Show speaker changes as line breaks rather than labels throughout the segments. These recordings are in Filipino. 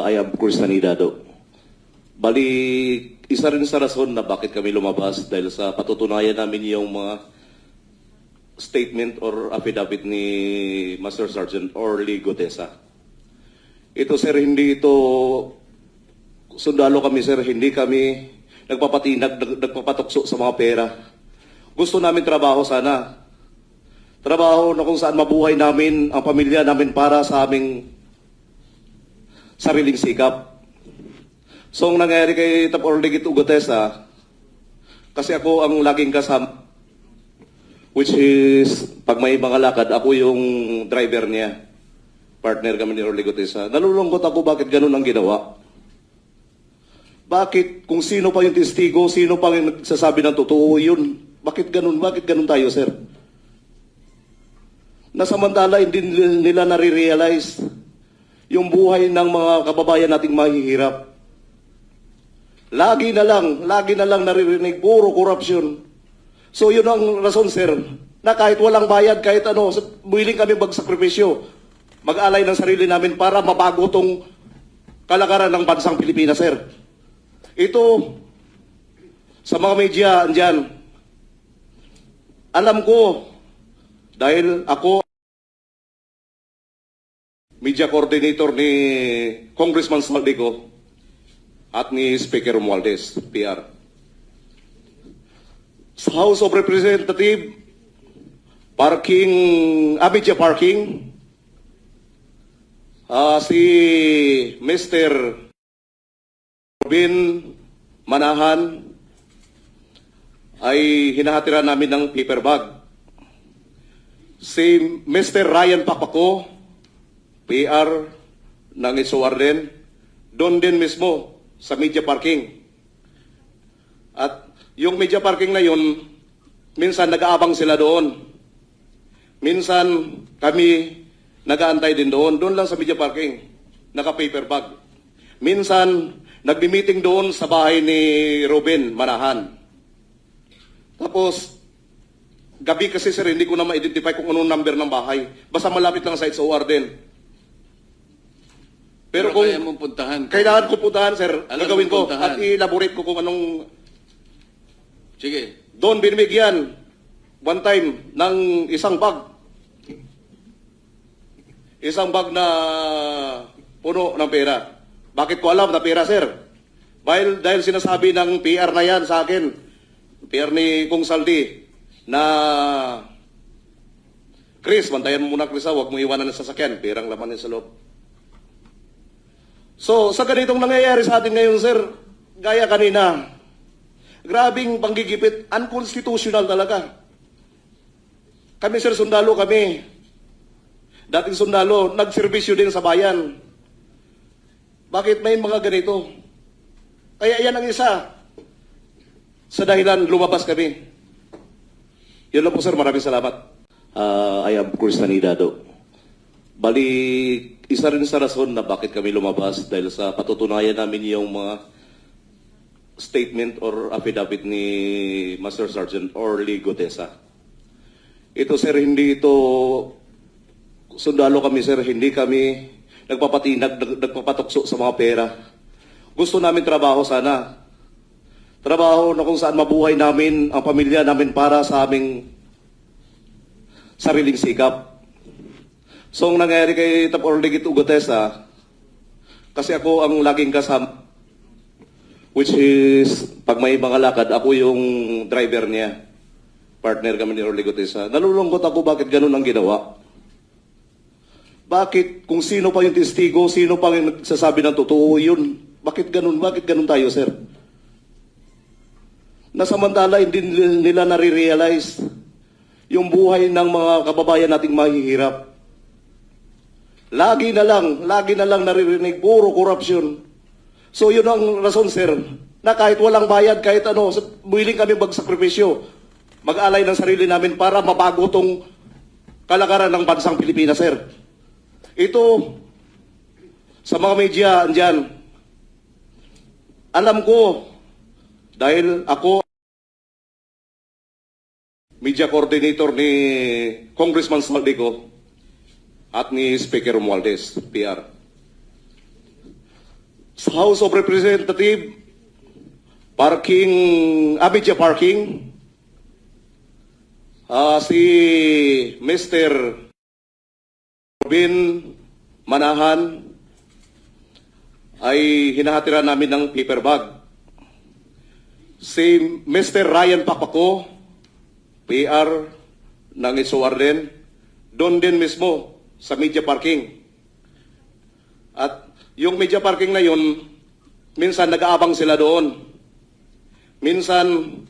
I am Chris Sanidado. Bali, isa rin sa rason na bakit kami lumabas dahil sa patutunayan namin yung mga statement or affidavit ni Master Sergeant Orly Gutesa. Ito sir, hindi ito sundalo kami sir, hindi kami nagpapatukso sa mga pera. Gusto namin trabaho sana. Trabaho na kung saan mabuhay namin ang pamilya namin para sa aming sariling sikap. So, ang nangyari kay Tap Orly Gutesa, kasi ako ang laging kasama, which is, pag may mga lakad, ako yung driver niya. Partner kami ni Orly Gutesa. Nalulungkot ako bakit ganun ang ginawa. Bakit, kung sino pa yung testigo, sino pa yung nagsasabi ng totoo, yun. Bakit ganun tayo, sir? Nasamantala, hindi nila nare-realize yung buhay ng mga kababayan nating mahihirap. Lagi na lang naririnig, puro korupsyon. So yun ang rason, sir, na kahit walang bayad, kahit ano, willing kami magsakripisyo, mag-alay ng sarili namin para mabago tong kalakaran ng bansang Pilipinas, sir. Ito, sa mga media, andyan, alam ko, dahil ako, media coordinator ni Congressman Saldico at ni Speaker Romualdez, PR. Sa House of Representatives, media parking, si Mr. Robin Manahan ay hinahatiran namin ng paper bag. Si Mr. Ryan Papako, PR ng SOR din, doon din mismo sa media parking. At yung media parking na yun, minsan nag-aabang sila doon. Minsan kami nag-aantay din doon lang sa media parking, naka-paper bag. Minsan nagbi-meeting doon sa bahay ni Robin Manahan. Tapos, gabi kasi sir, hindi ko na ma-identify kung anong number ng bahay. Basta malapit lang sa SOR din. Pero kung
kaya mong puntahan,
kailangan ko puntahan, sir, gagawin ko
puntahan.
at i-elaborate ko kung anong...
Sige.
Doon binibigyan, one time, ng isang bag. Isang bag na puno ng pera. Bakit ko alam na pera, sir? Dahil sinasabi ng PR na yan sa akin, PR ni Kung Saldi, na Chris, bantayan mo muna Chris, huwag mo iwanan ng sasakyan, perang laman sa loob. So, sa ganitong nangyayari sa atin ngayon, sir, gaya kanina, grabing panggigipit, unconstitutional talaga. Kami, sir, sundalo kami. Dating sundalo, nagserbisyo din sa bayan. Bakit may mga ganito? Kaya yan ang isa sa dahilan lumabas kami. Yun lang po, sir. Maraming salamat. I am Chris Sanidado. Bali, isa rin sa rason na bakit kami lumabas dahil sa patutunayan namin yung mga statement or affidavit ni Master Sergeant Orly Gutesa. Ito, sir, hindi ito sundalo kami, sir, hindi kami nagpapatukso sa mga pera. Gusto namin trabaho sana. Trabaho na kung saan mabuhay namin ang pamilya namin para sa aming sariling sikap. So, ang nangyari kay Tap Orly Gutesa, kasi ako ang laging kasama, which is, pag may mga lakad, ako yung driver niya. Partner kami ni Orly Gutesa. Nalulungkot ako bakit ganun ang ginawa. Bakit, kung sino pa yung testigo, sino pa yung nagsasabi ng totoo, yun. Bakit ganun tayo, sir? Nasamantala, hindi nila nare-realize yung buhay ng mga kababayan nating mahihirap. Lagi na lang naririnig, puro korupsyon. So yun ang rason, sir, na kahit walang bayad, kahit ano, willing kami magsakripisyo, mag-alay ng sarili namin para mabago tong kalakaran ng bansang Pilipinas, sir. Ito, sa mga media, andyan, alam ko, dahil ako, media coordinator ni Congressman Saldico at ni Speaker Romualdez, PR. Sa House of Representative, parking, Abidja Parking, si Mr. Robin Manahan ay hinahatiran namin ng paper bag. Si Mr. Ryan Papako, PR ng SOR din, doon din mismo sa media parking. At yung media parking na yun, minsan nag-aabang sila doon. Minsan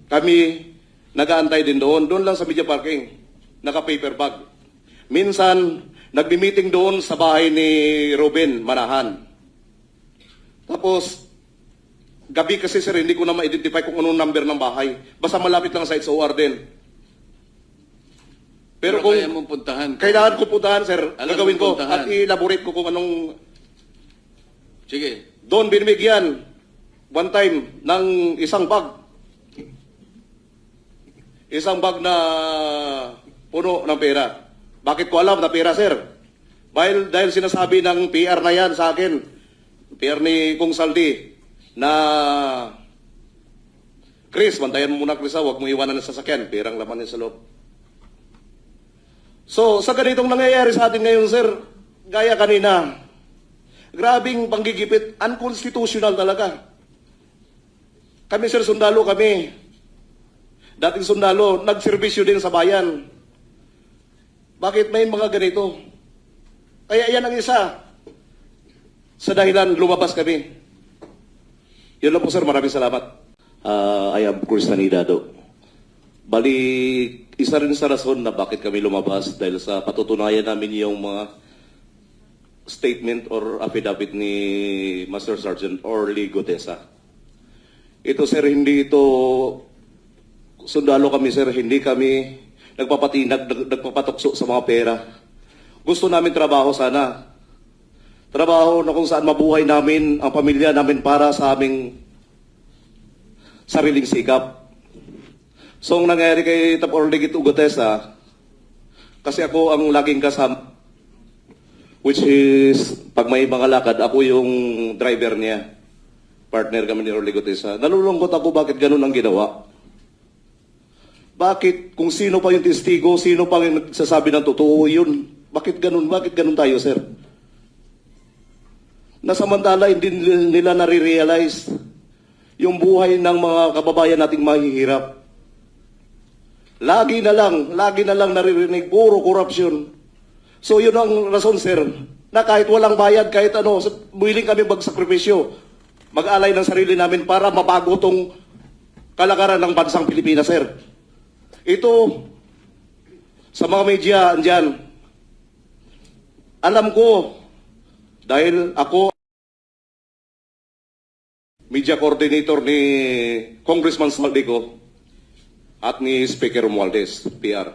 kami nag-aantay din doon. Doon lang sa media parking, naka-paper bag. Minsan nagbi-meeting doon sa bahay ni Robin Manahan. Tapos, gabi kasi sir, hindi ko na ma-identify kung anong number ng bahay. Basta malapit lang sa SOR din. Pero kung
kaya mong puntahan.
kailangan ko puntahan, sir,
Alam
gagawin
mong
ko
puntahan.
at i-elaborate ko kung anong
Sige.
doon binibigyan one time ng isang bag. Isang bag na puno ng pera. Bakit ko alam na pera, sir? Dahil sinasabi ng PR na yan sa akin, PR ni Kung Saldi, na Chris, bantayan mo muna Chris, huwag mo iwanan ng sasakyan, perang laman niya sa loob. So, sa ganitong nangyayari sa atin ngayon, sir, gaya kanina, grabing panggigipit, unconstitutional talaga. Kami, sir, sundalo kami. Dating sundalo, nagserbisyo din sa bayan. Bakit may mga ganito? Kaya yan ang isa sa dahilan lumabas kami. Yun lang po, sir. Maraming salamat. I am Chris Tanidado. Bali, isa rin sa rason na bakit kami lumabas dahil sa patutunayan namin yung mga statement or affidavit ni Master Sergeant Orly Gutesa. Ito, sir, hindi ito sundalo kami, sir. Hindi kami nagpapatukso sa mga pera. Gusto namin trabaho sana. Trabaho na kung saan mabuhay namin ang pamilya namin para sa aming sariling sikap. So, ang nangyari kay Tap Orly Gutesa, kasi ako ang laging kasama, which is, pag may mga lakad, ako yung driver niya. Partner kami ni Orly Gutesa. Nalulungkot ako bakit ganun ang ginawa. Bakit, kung sino pa yung testigo, sino pa yung nagsasabi ng totoo, yun. Bakit ganun? Bakit ganun tayo, sir? Nasamantala, hindi nila nare-realize yung buhay ng mga kababayan nating mahihirap. Lagi na lang naririnig, puro korupsyon. So yun ang rason, sir, na kahit walang bayad, kahit ano, willing kami magsakripisyo, mag-alay ng sarili namin para mabago tong kalakaran ng bansang Pilipinas, sir. Ito, sa mga media, andyan, alam ko, dahil ako, media coordinator ni Congressman Saldico at ni Speaker Romualdez, PR.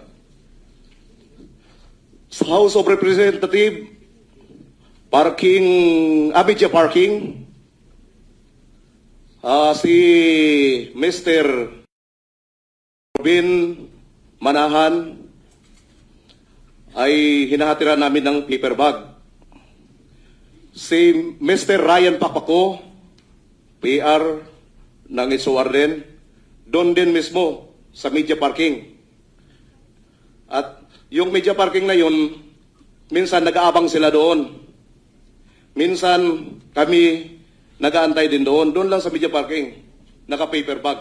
Sa House of Representative, parking, Abidja Parking, si Mr. Robin Manahan ay hinahatiran namin ng paper bag. Si Mr. Ryan Papako, PR ng SOR din, doon din mismo sa media parking. At yung media parking na yun, minsan nag-aabang sila doon. Minsan kami nag-aantay din doon. Doon lang sa media parking, naka-paper bag.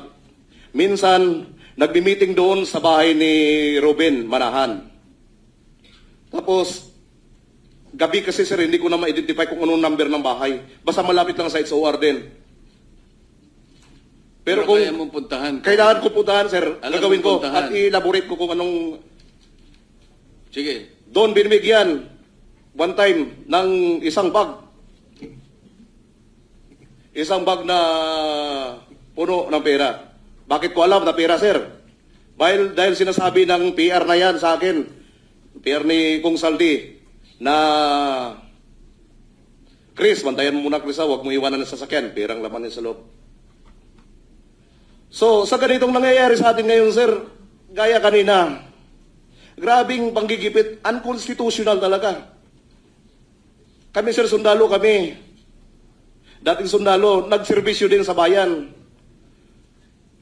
Minsan nagbi-meeting doon sa bahay ni Robin Manahan. Tapos, gabi kasi, sir, hindi ko na ma-identify kung anong number ng bahay. Basta malapit lang sa SOR din. Pero kung
kaya mong puntahan.
kailangan ko puntahan, sir,
Alam
gagawin
mong
ko
puntahan.
at i-elaborate ko kung anong
Sige.
doon binibigyan one time ng isang bag. Isang bag na puno ng pera. Bakit ko alam na pera, sir? Dahil sinasabi ng PR na yan sa akin, PR ni Kung Saldi, na Chris, bantayan mo muna Chris, huwag mo iwanan ng sasakyan, perang laman niya sa loob. So, sa ganitong nangyayari sa atin ngayon, sir, gaya kanina, grabing panggigipit, unconstitutional talaga. Kami, sir, sundalo kami. dating sundalo, nagserbisyo din sa bayan.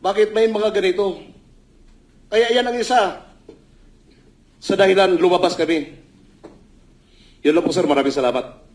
Bakit may mga ganito? Kaya yan ang isa sa dahilan lumabas kami. Yun lang po sir, maraming salamat.